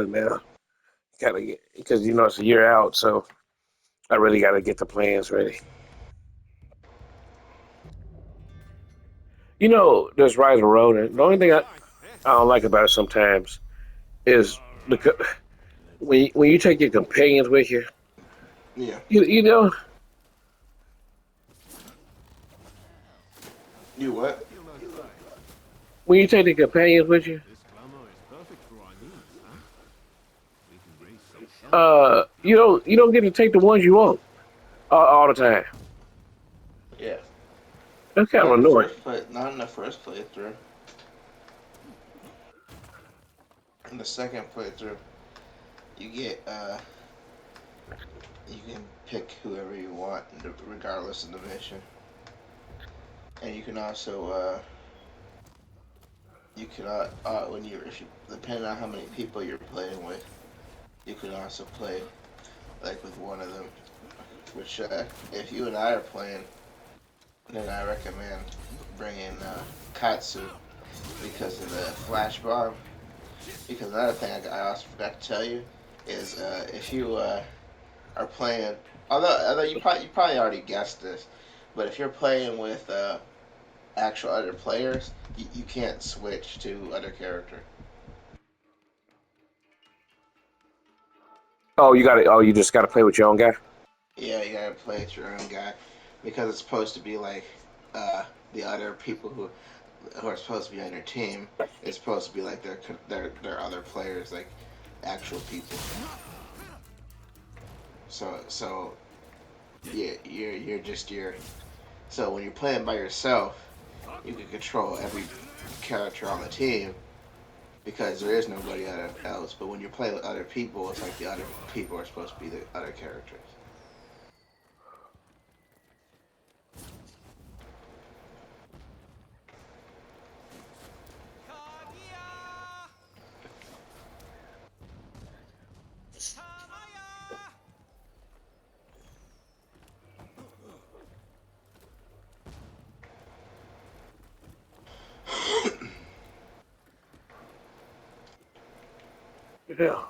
early now. Gotta get because it's a year out, so I really gotta get the plans ready. There's Rise of Ronin. The only thing I don't like about it sometimes is the when you take your companions with you, Yeah. you, you know You what? when you take the companions with you, you don't get to take the ones you want all the time. Yeah. That's kind Not of in the annoying. first play. Not in the first playthrough. In the second playthrough, you get you can pick whoever you want, regardless of the mission, and you can also you can when you if you depending on how many people you're playing with, you can also play like with one of them. Which if you and I are playing, then I recommend bringing Katsu because of the flash bomb. Because another thing I also forgot to tell you is if you are playing, although you probably already guessed this, but if you're playing with actual other players, you can't switch to other character. Oh, you just gotta play with your own guy. Yeah, you gotta play with your own guy because it's supposed to be like uh, the other people who are supposed to be on your team. It's supposed to be like their other players, like actual people. So yeah, you're just your. So when you're playing by yourself, you can control every character on the team because there is nobody else. But when you're playing with other people, it's like the other people are supposed to be the other characters. Yeah.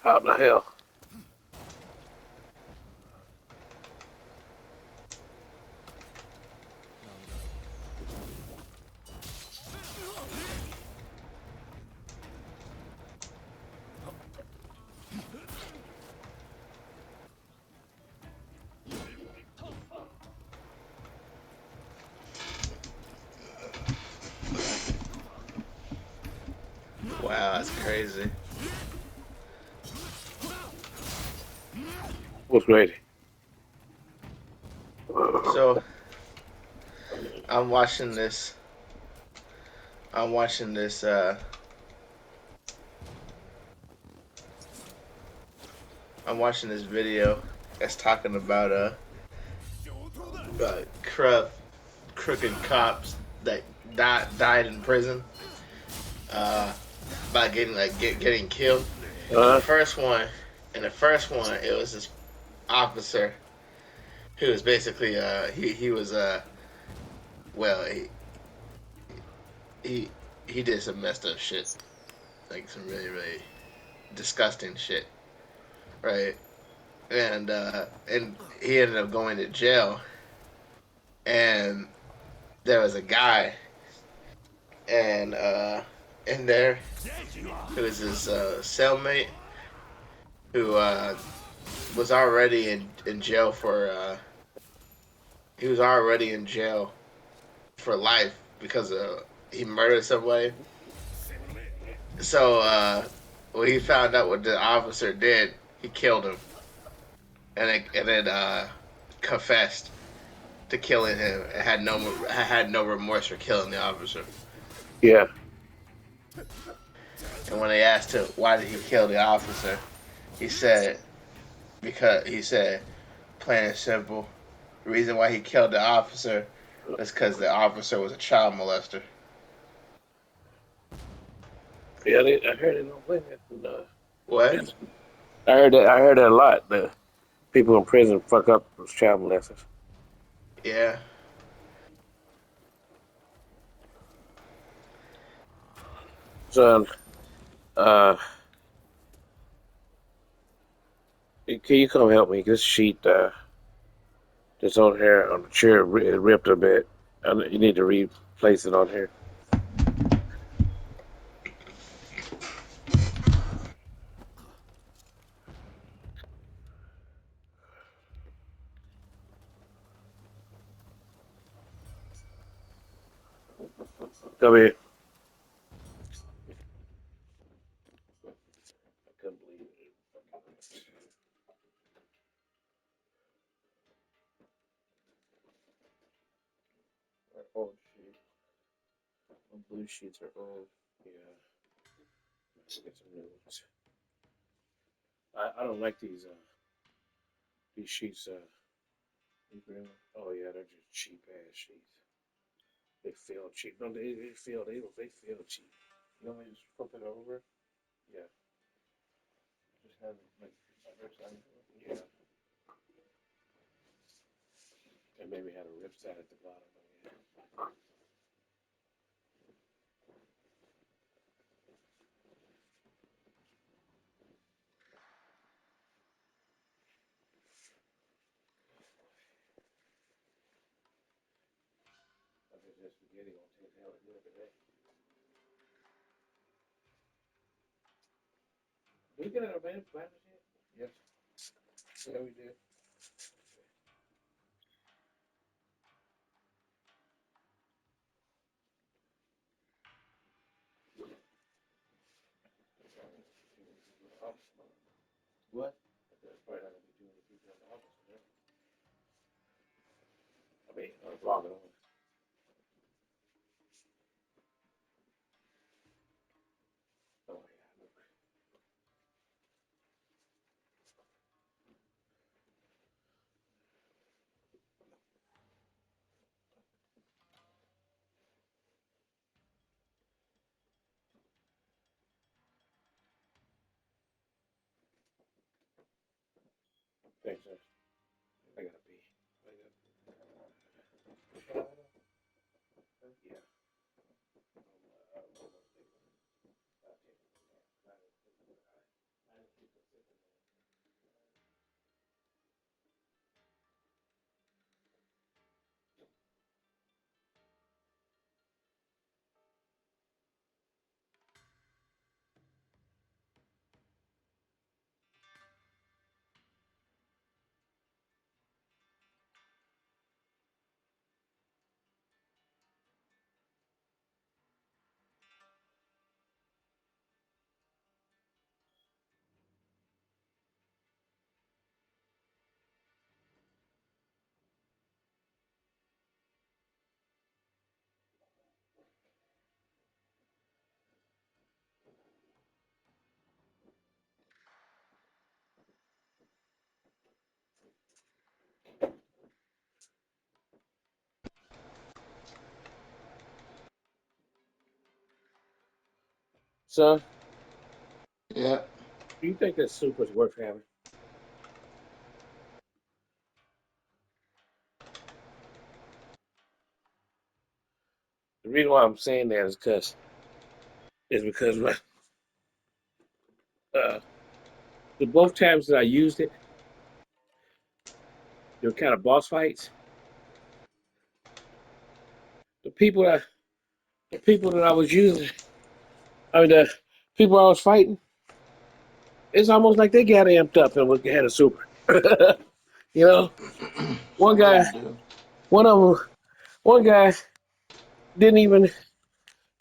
How the hell? Wow, that's crazy. What's ready? So I'm watching this. I'm watching this. I'm watching this video that's talking about corrupt, crooked cops that died in prison. Uh, by getting killed. In the Uh, first one, it was this officer who was basically he was well he he did some messed up shit, like some really disgusting shit, right? And he ended up going to jail, and there was a guy and in there who was his cellmate who was already in jail for he was already in jail for life because he murdered somebody. So when he found out what the officer did, he killed him, and then confessed to killing him and had no remorse for killing the officer. yeah. And when they asked him why did he kill the officer, he said plain and simple, the reason why he killed the officer was because the officer was a child molester. Yeah, I heard it on women. No. What? I heard that. I heard that a lot. The people in prison fuck up with child molesters. Yeah. Son, uh, can you come help me? This sheet that's on here on the chair ripped a bit. You need to replace it on here. Come here. I couldn't believe it. Our old sheet. The blue sheets are old. Yeah. Let's get some new ones. I don't like these sheets. Oh yeah, they're just cheap ass sheets. They feel cheap. No, they feel cheap. You want me to just flip it over? Yeah. Just have it like other side. Yeah. And maybe had a rip side at the bottom. Yeah. I guess that spaghetti won't taste hella good today. Did we get our band planners yet? Yes. Yeah, we did. What? That's probably not gonna be too many people in the office, right? I mean, I'm vlogging on. Oh yeah, look. Thanks, sir. I gotta pee. I gotta. Yeah. son, Yeah. do you think that super's worth having? The reason why I'm saying that is because uh, the both times that I used it, they were kind of boss fights. The people that the people that I was using, I mean the people I was fighting, it's almost like they got amped up and had a super. you know, one Some of guy, them do. one of them, one guy didn't even.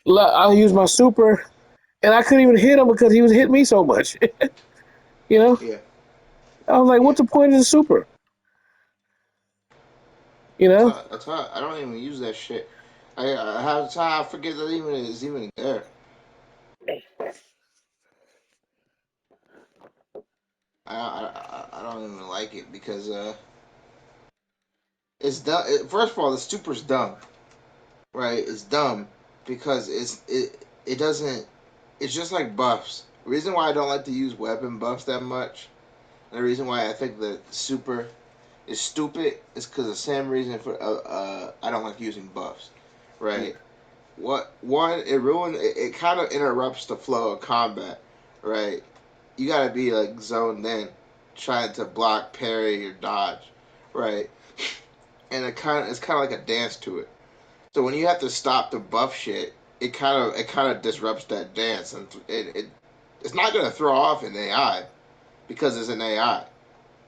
I used my super, and I couldn't even hit him because he was hitting me so much. you know, Yeah. I was like, Yeah. "What's the point of the super?" You That's know, how, that's how I don't even use that shit. I have time. I forget that even is even there. I don't even like it because it's dumb. First of all, the super's dumb, right? It's dumb because it doesn't. It's just like buffs. The reason why I don't like to use weapon buffs that much, and the reason why I think the super is stupid, is because the same reason for I don't like using buffs, right? What one it ruined it kind of interrupts the flow of combat, right? You gotta be like zoned in, trying to block, parry, or dodge, right? And it's kind of like a dance to it. So when you have to stop the buff shit, it kind of disrupts that dance, and it's not gonna throw off an AI because it's an AI,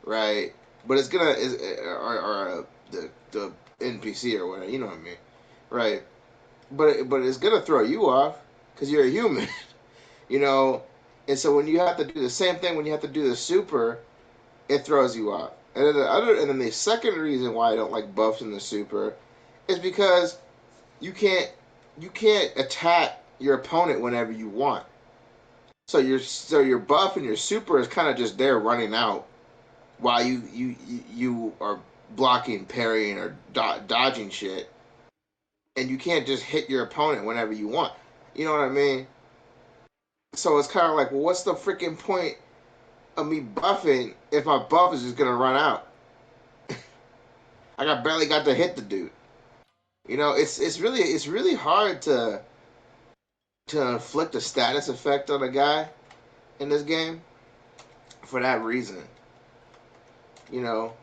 right? But it's gonna or the NPC or whatever, you know what I mean, right? But it's gonna throw you off because you're a human, you know. And so when you have to do the same thing when you have to do the super, it throws you off. And then the second reason why I don't like buffs in the super is because you can't you can't attack your opponent whenever you want. So your buff and your super is kind of just there running out while you are blocking, parrying, or dodging shit, and you can't just hit your opponent whenever you want. You know what I mean? So it's kind of like, well, what's the freaking point of me buffing if my buff is just gonna run out? I barely got to hit the dude. You know, it's really hard to inflict a status effect on a guy in this game for that reason. You know,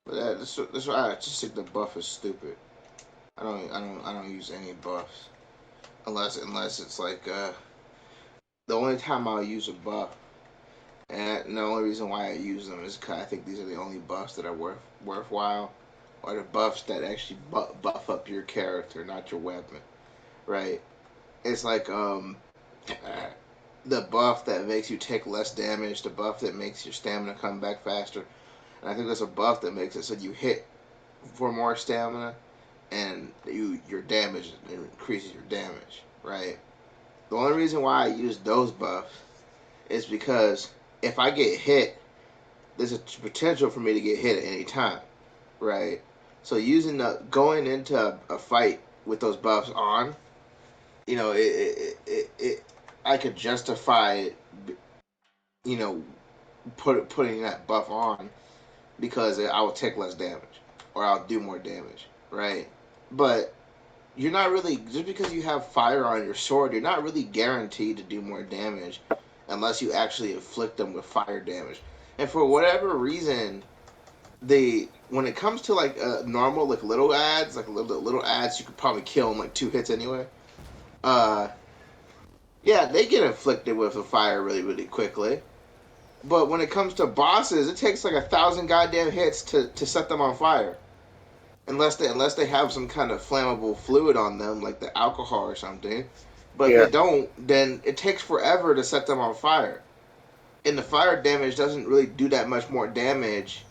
but that's why I just think the buff is stupid. I don't use any buffs unless it's like the only time I'll use a buff, and the only reason why I use them is because I think these are the only buffs that are worthwhile, or the buffs that actually buff up your character, not your weapon, right? It's like the buff that makes you take less damage, the buff that makes your stamina come back faster, and I think there's a buff that makes it so you hit for more stamina and your damage increases your damage, right? The only reason why I use those buffs is because if I get hit, there's a potential for me to get hit at any time, right? So using going into a fight with those buffs on, you know, I could justify it, you know, putting that buff on because I will take less damage or I'll do more damage, right? But you're not really just because you have fire on your sword, you're not really guaranteed to do more damage unless you actually inflict them with fire damage. And for whatever reason, they when it comes to like normal like little ads, like little ads, you could probably kill in like 2 hits anyway. Uh, yeah, they get inflicted with a fire really quickly. But when it comes to bosses, it takes like 1,000 goddamn hits to set them on fire. Unless they have some kind of flammable fluid on them, like the alcohol or something. But if yeah. they don't, then it takes forever to set them on fire. And the fire damage doesn't really do that much more damage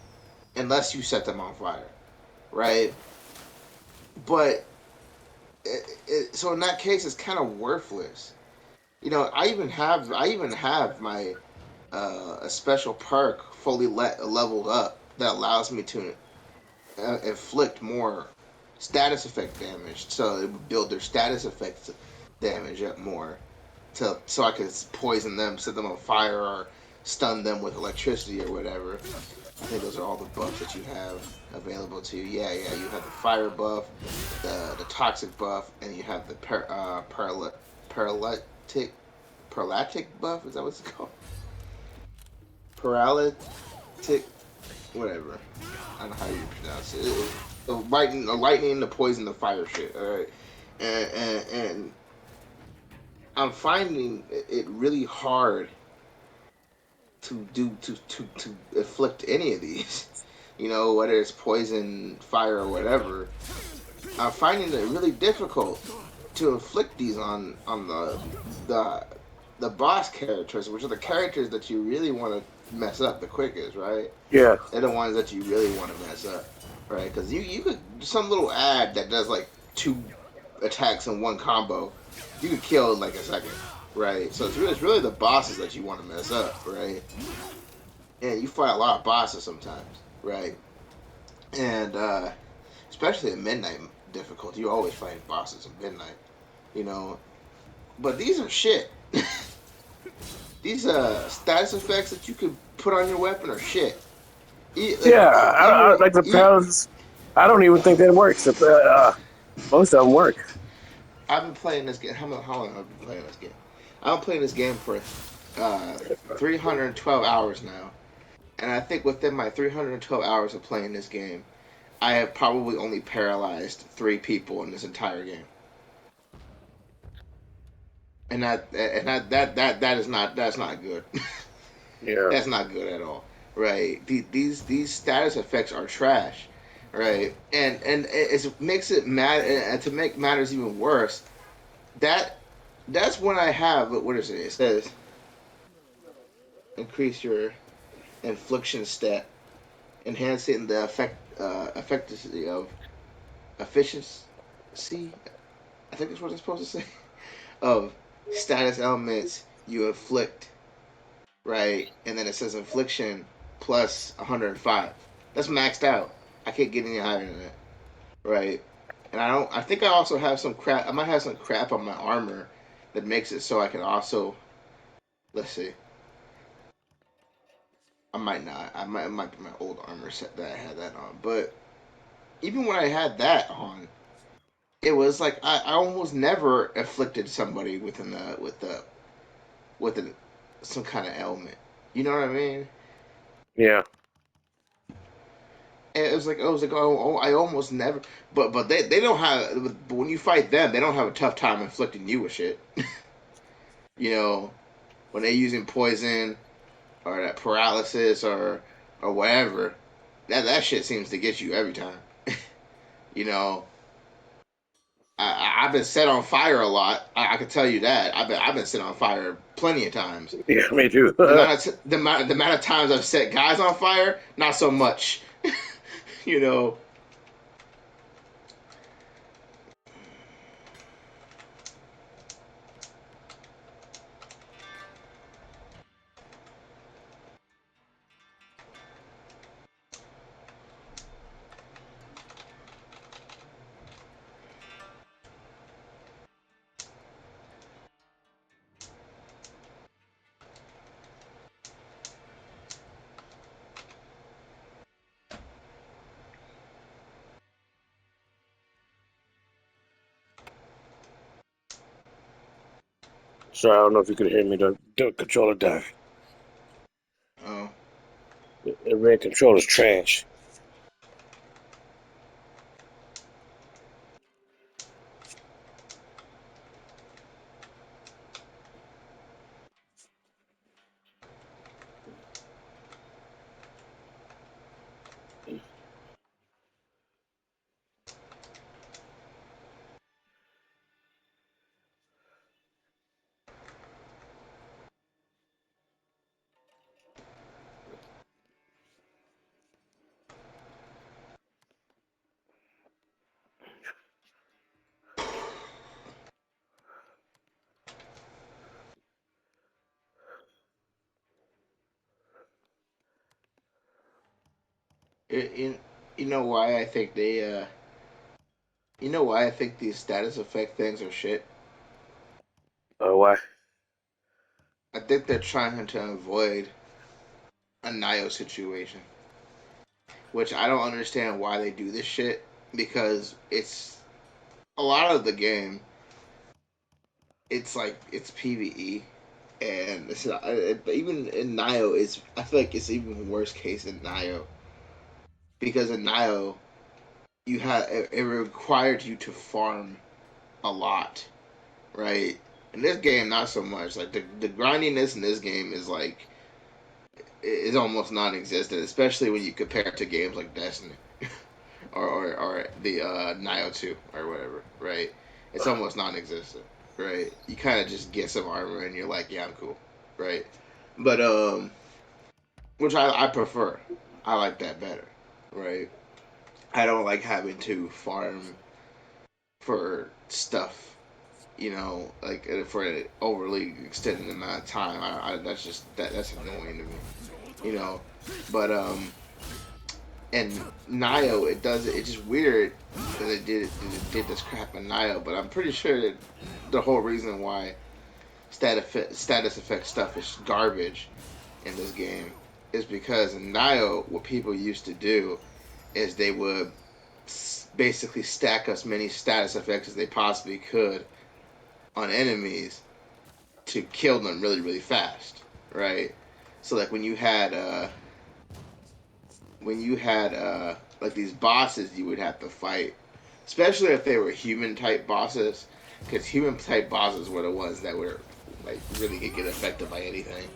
unless you set them on fire, right? But So in that case, it's kind of worthless. You know, I even have my a special perk fully leveled up that allows me to inflict more status effect damage. So it would build their status effects damage up more to so I could poison them, set them on fire, or stun them with electricity or whatever. I think those are all the buffs that you have available to you. Yeah, yeah, you have the fire buff, the toxic buff, and you have the paralytic paralytic buff. Is that what it's called? Paralytic, whatever. I don't know how you pronounce it. The lightning, the poison, the fire shit. All right, and I'm finding it really hard to afflict any of these. You know, whether it's poison, fire, or whatever. I'm finding it really difficult to inflict these on the the boss characters, which are the characters that you really want to mess up the quickest, right? Yeah. They're the ones that you really want to mess up, right? Because you could some little ad that does like two attacks in one combo, you could kill in like a second, right? So it's really the bosses that you want to mess up, right? And you fight a lot of bosses sometimes, right? And especially at midnight difficulty, you're always fighting bosses at midnight, you know. But these are shit. These status effects that you could put on your weapon are shit. Yeah, Like like the pals. I don't even think that works. Most of them work. I've been playing this game. How long have I been playing this game? I've been playing this game for uh, 312 hours now, and I think within my 312 hours of playing this game, I have probably only paralyzed 3 people in this entire game. And that is not that's not good. Yeah. That's not good at all, right? These status effects are trash, right? And it makes it mad, and to make matters even worse, that that's when I have what is it? It says increase your infliction stat, enhancing the efficacy of efficiency. I think that's what it's supposed to say of status elements you inflict, right? And then it says infliction plus 105. That's maxed out. I can't get any higher than that, right? And I don't. I think I also have some crap. I might have some crap on my armor that makes it so I can also. Let's see. I might not. It might be my old armor set that I had that on. But even when I had that on, it was like I almost never afflicted somebody with a, some kind of ailment. You know what I mean? Yeah. And it was like I almost never. But they don't have. But when you fight them, they don't have a tough time inflicting you with shit. You know, when they're using poison or that paralysis or whatever, that shit seems to get you every time. You know, I've been set on fire a lot. I can tell you that. I've been set on fire plenty of times. Yeah, me too. The amount of times I've set guys on fire, not so much. You know. So I don't know if you could hear me. The controller died. Oh, The red controller's trash. You, you know why I think you know why I think these status effect things are shit? Why? I think they're trying to avoid a Nio situation, which I don't understand why they do this shit because it's a lot of the game. It's like it's PVE, and it's not, even in Nio, it's I feel like it's even worse case in Nio because in Nio you had it required you to farm a lot, right? In this game, not so much. Like the grindiness in this game is like is almost non-existent, especially when you compare it to games like Destiny or the Nio 2 or whatever, right? It's almost non-existent, right? You kind of just get some armor and you're like, yeah, I'm cool, right? But which I prefer. I like that better, right? I don't like having to farm for stuff, like for an overly extended amount of time. That's just that's annoying to me, you know. But and Nio, it does it. It's just weird that it did this crap in Nio, but I'm pretty sure that the whole reason why status effect stuff is garbage in this game is because in Nio, what people used to do is they would basically stack as many status effects as they possibly could on enemies to kill them really really fast, right? So like when you had like these bosses you would have to fight, especially if they were human type bosses, because human type bosses were the ones that were like really could get affected by anything.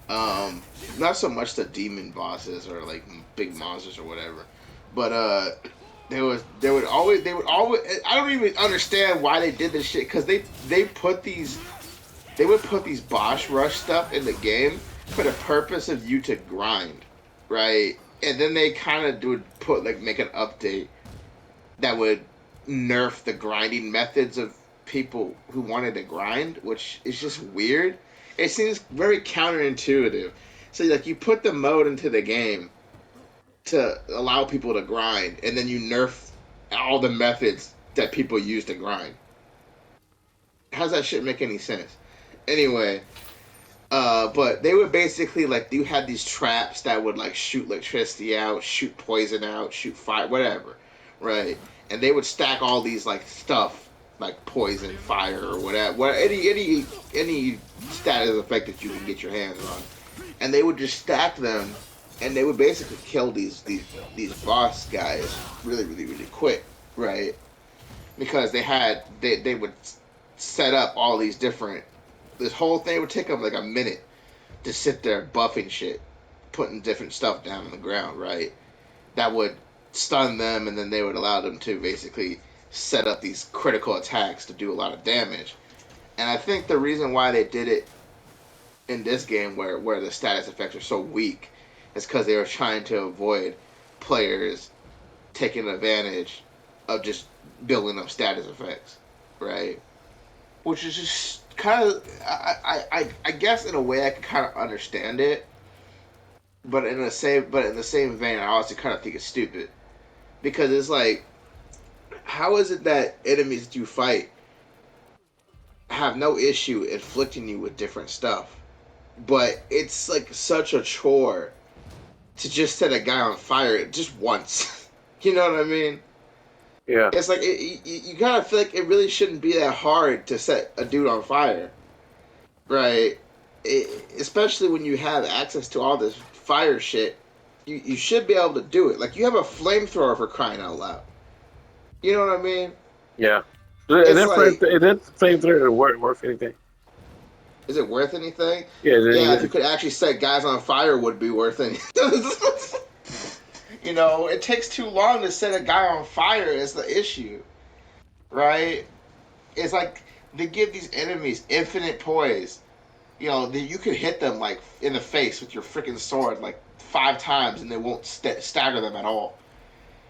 Not so much the demon bosses or like big monsters or whatever, but they would always I don't even understand why they did this shit because they would put these boss rush stuff in the game for the purpose of you to grind, right? And then they kind of would put like make an update that would nerf the grinding methods of people who wanted to grind, which is just weird. It seems very counterintuitive. So like you put the mode into the game to allow people to grind, and then you nerf all the methods that people use to grind. How's that shit make any sense? Anyway, but they would basically like you had these traps that would like shoot electricity out, shoot poison out, shoot fire, whatever, right? And they would stack all these like stuff like poison, fire, or whatever, any status effect that you can get your hands on, and they would just stack them, and they would basically kill these boss guys really really really quick, right? Because they would set up all these different this whole thing would take them like a minute to sit there buffing shit, putting different stuff down on the ground, right? That would stun them, and then they would allow them to basically set up these critical attacks to do a lot of damage. And I think the reason why they did it in this game, where the status effects are so weak, is because they were trying to avoid players taking advantage of just building up status effects, right? Which is just kind of I guess in a way I can kind of understand it, but in the same vein I also kind of think it's stupid because it's like how is it that enemies that you fight have no issue inflicting you with different stuff, but it's like such a chore to just set a guy on fire just once. You know what I mean? Yeah. It's like you kind of feel like it really shouldn't be that hard to set a dude on fire, right? Especially when you have access to all this fire shit, you should be able to do it. Like you have a flamethrower for crying out loud. You know what I mean? Yeah. It's like, Is that flame thrower worth anything? is it worth anything? Yeah. Yeah, if you could actually set guys on fire, would be worth anything. It takes too long to set a guy on fire. Is the issue, right? It's like they give these enemies infinite poise. You could hit them like in the face with your freaking sword like 5 times and they won't stagger them at all.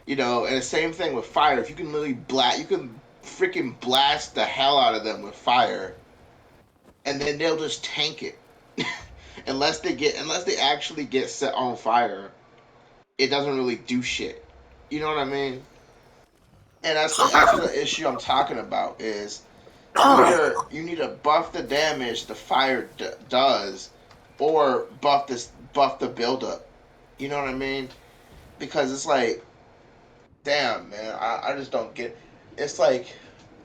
And the same thing with fire. If you can literally you can freaking blast the hell out of them with fire, and then they'll just tank it, unless they actually get set on fire. it doesn't really do shit. You know what I mean? And that's the issue I'm talking about is either you need to buff the damage the fire does, or buff the buildup. You know what I mean? Because it's like, damn man, I just don't get. It's like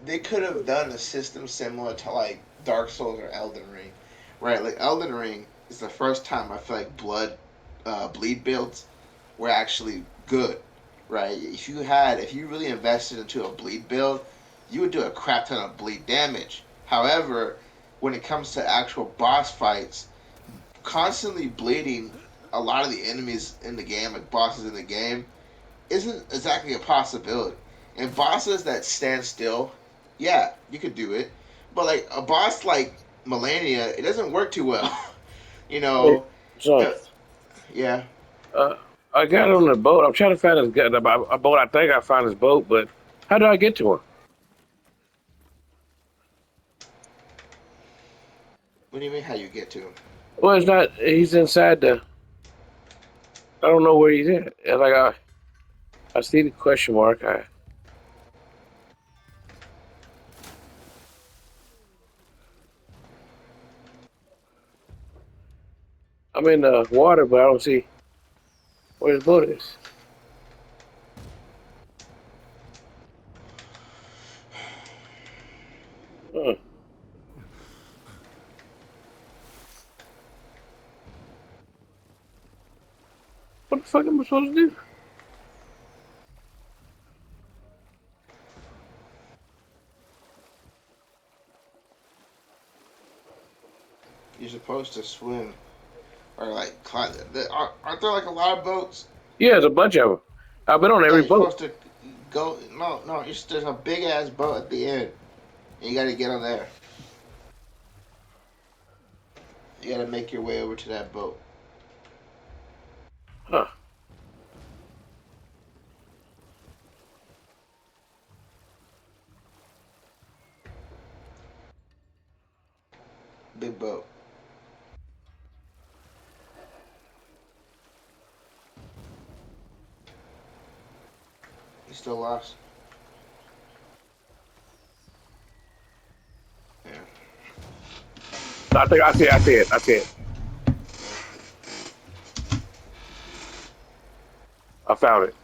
they could have done a system similar to like Dark Souls or Elden Ring, right? Like Elden Ring is the first time I feel like bleed builds were actually good, right? If you really invested into a bleed build, you would do a crap ton of bleed damage. However, when it comes to actual boss fights, constantly bleeding a lot of the enemies in the game, like bosses in the game, isn't exactly a possibility. And bosses that stand still, yeah, you could do it. But like a boss like Melania, it doesn't work too well. you Hey, know, son, uh, yeah. uh, I got on the boat. I'm trying to find this guy, a boat. I think I found his boat, but how do I get to him? What do you mean? How you get to him? Well, it's not. He's inside the. I don't know where he's at. It's like I see the question mark. I'm in the water, but I don't see where his boat is. Huh. What the fuck am I supposed to do? You're supposed to swim or like climb. Aren't there like a lot of boats Yeah, there's a bunch of them. I've been on that every you're boat. supposed to go? No, no. There's a big ass boat at the end, and you got to get on there. You got to make your way over to that boat. Huh. Big boat. You still lost? Yeah. I think I see it. I see it. I see it. I found it.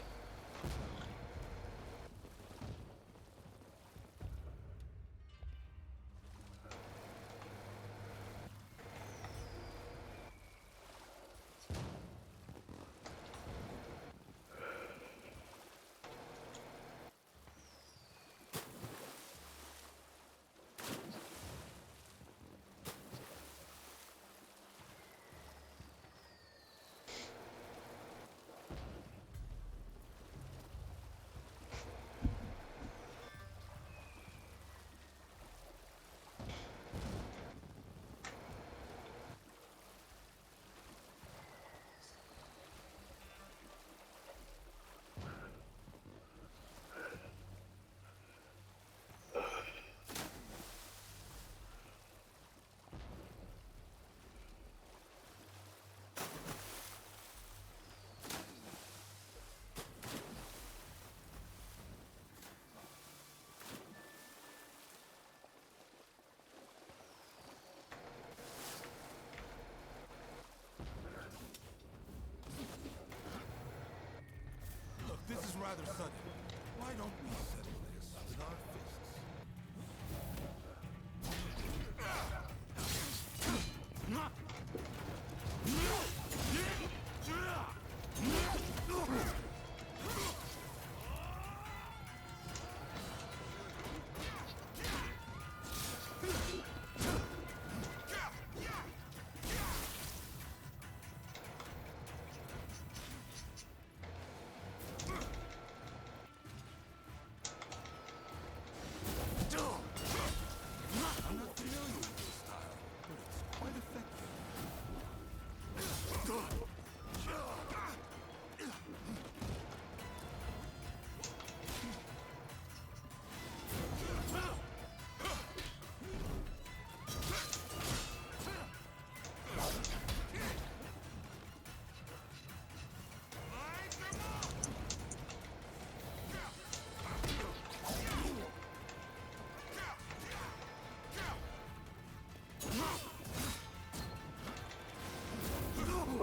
Look, this is rather sudden. Why don't we settle this with our fists?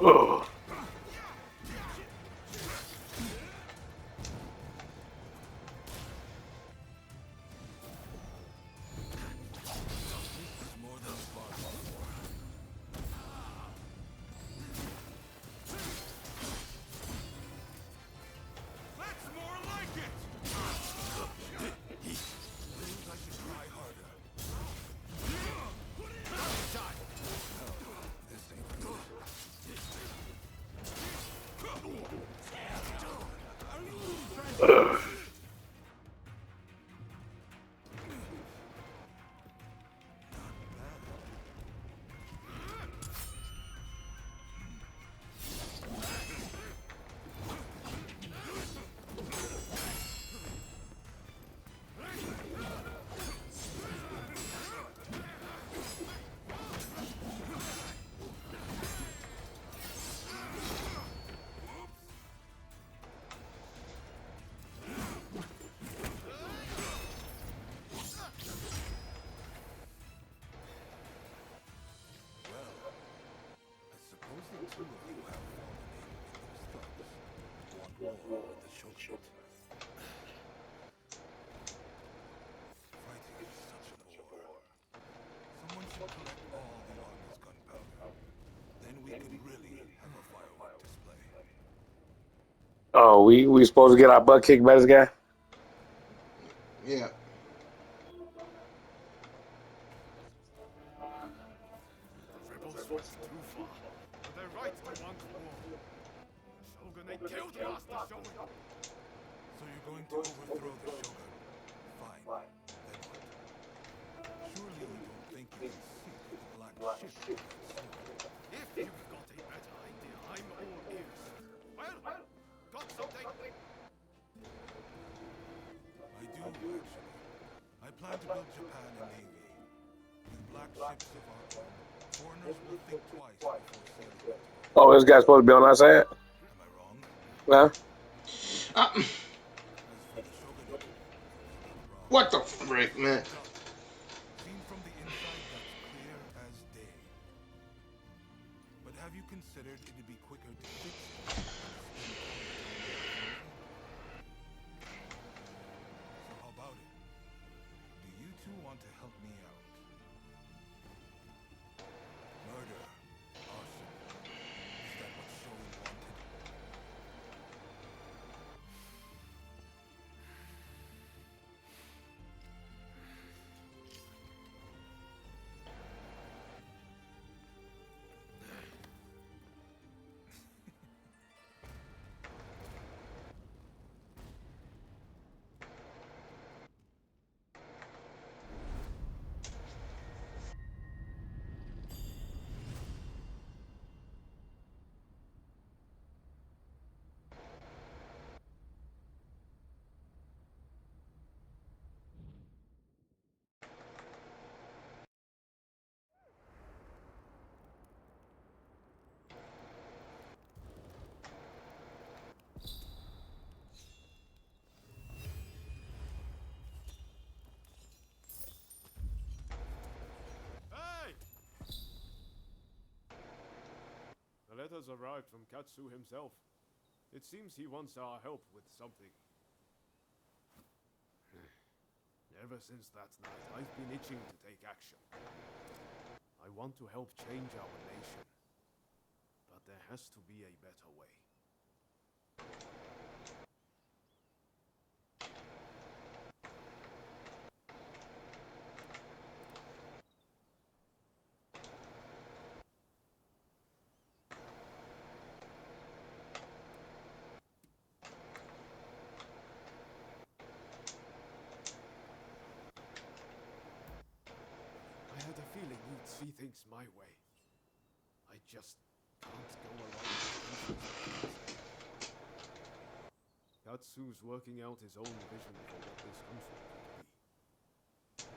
Ugh. More than Sparta. That's more like it! Seems I should try harder. This ain't good. Ugh. I suppose the two of you have fallen in with those thugs. Want more of the shogunate. Fighting is such a bore. Someone should collect all the army's gunpowder. Then we could really have a firework display. Oh, we supposed to get our butt kicked by this guy? Yeah. Rebels went too far. But they're right to want war. Shogunate killed Master Shogun. So you're going to overthrow the shogun? Fine. Then what? Surely you don't think you can sink the black ship? If you've got a better idea, I'm all ears. Well, got something? I do, actually. I plan to build Japan a navy. With black ships of our own, foreigners will think twice before sailing into it. Oh, this guy's supposed to be on our side? Am I wrong? Well, Ah, As for the shogunate, you're not wrong. what the frick, man? Seen from the inside, that's clear as day. But have you considered it'd be quicker to fix it than spend all the time repairing? So how about it? Do you two want to help me out? Murder, arson. Is that what Shogun wanted? Hey! The letters arrived from Katsu himself. It seems he wants our help with something. Ever since that night, I've been itching to take action. I want to help change our nation. But there has to be a better way. I had a feeling you'd see things my way. I just can't go along with Katsu's working out his own vision for what this country could be.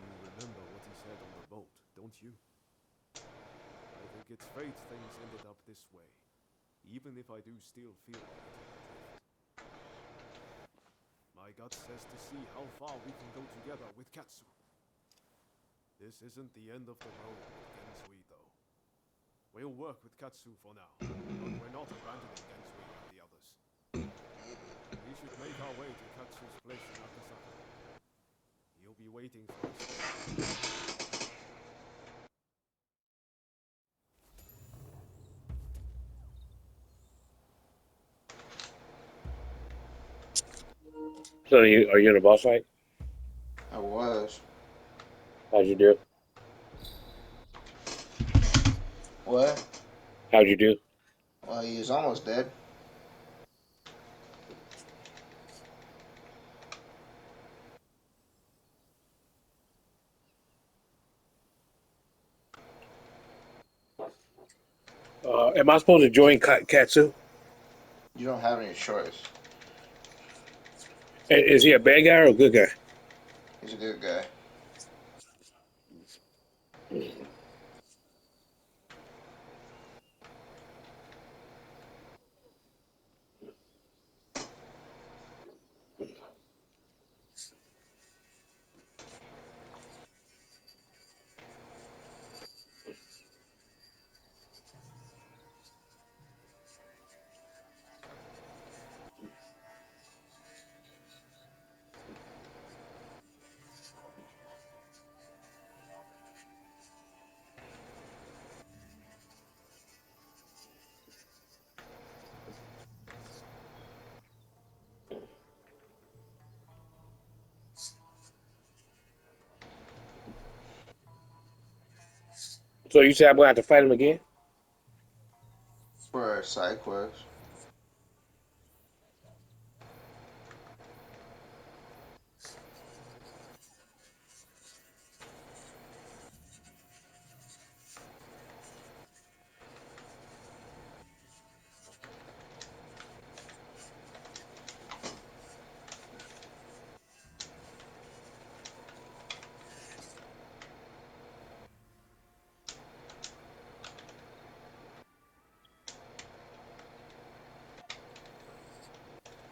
You remember what he said on the boat, don't you? I think it's fate things ended up this way, even if I do still feel like it. My gut says to see how far we can go together with Katsu. This isn't the end of the road with Gensui, though. We'll work with Katsu for now. But not abandoning Gensui and the others. We should make our way to Katsu's place in Akasaka. He'll be waiting for us there. So are you in a boss fight? I was. How'd you do? What? How'd you do? Well, he was almost dead. Am I supposed to join Katsu? You don't have any choice. Is he a bad guy or a good guy? He's a good guy. So you said I'm gonna have to fight him again? For a side quest.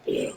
Yeah.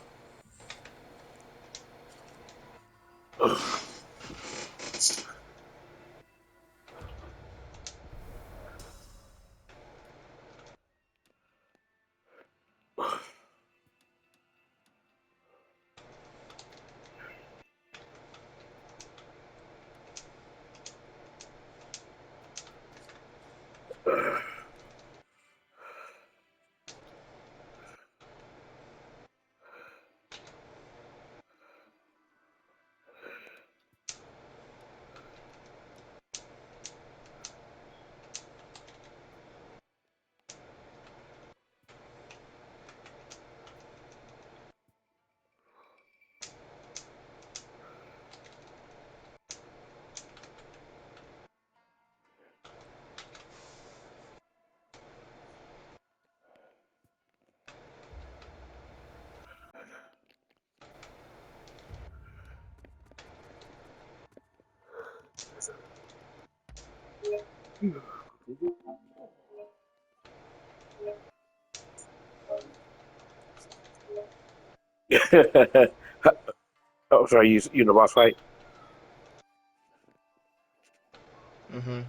Oh, sorry, you in the boss fight? Mm-hmm.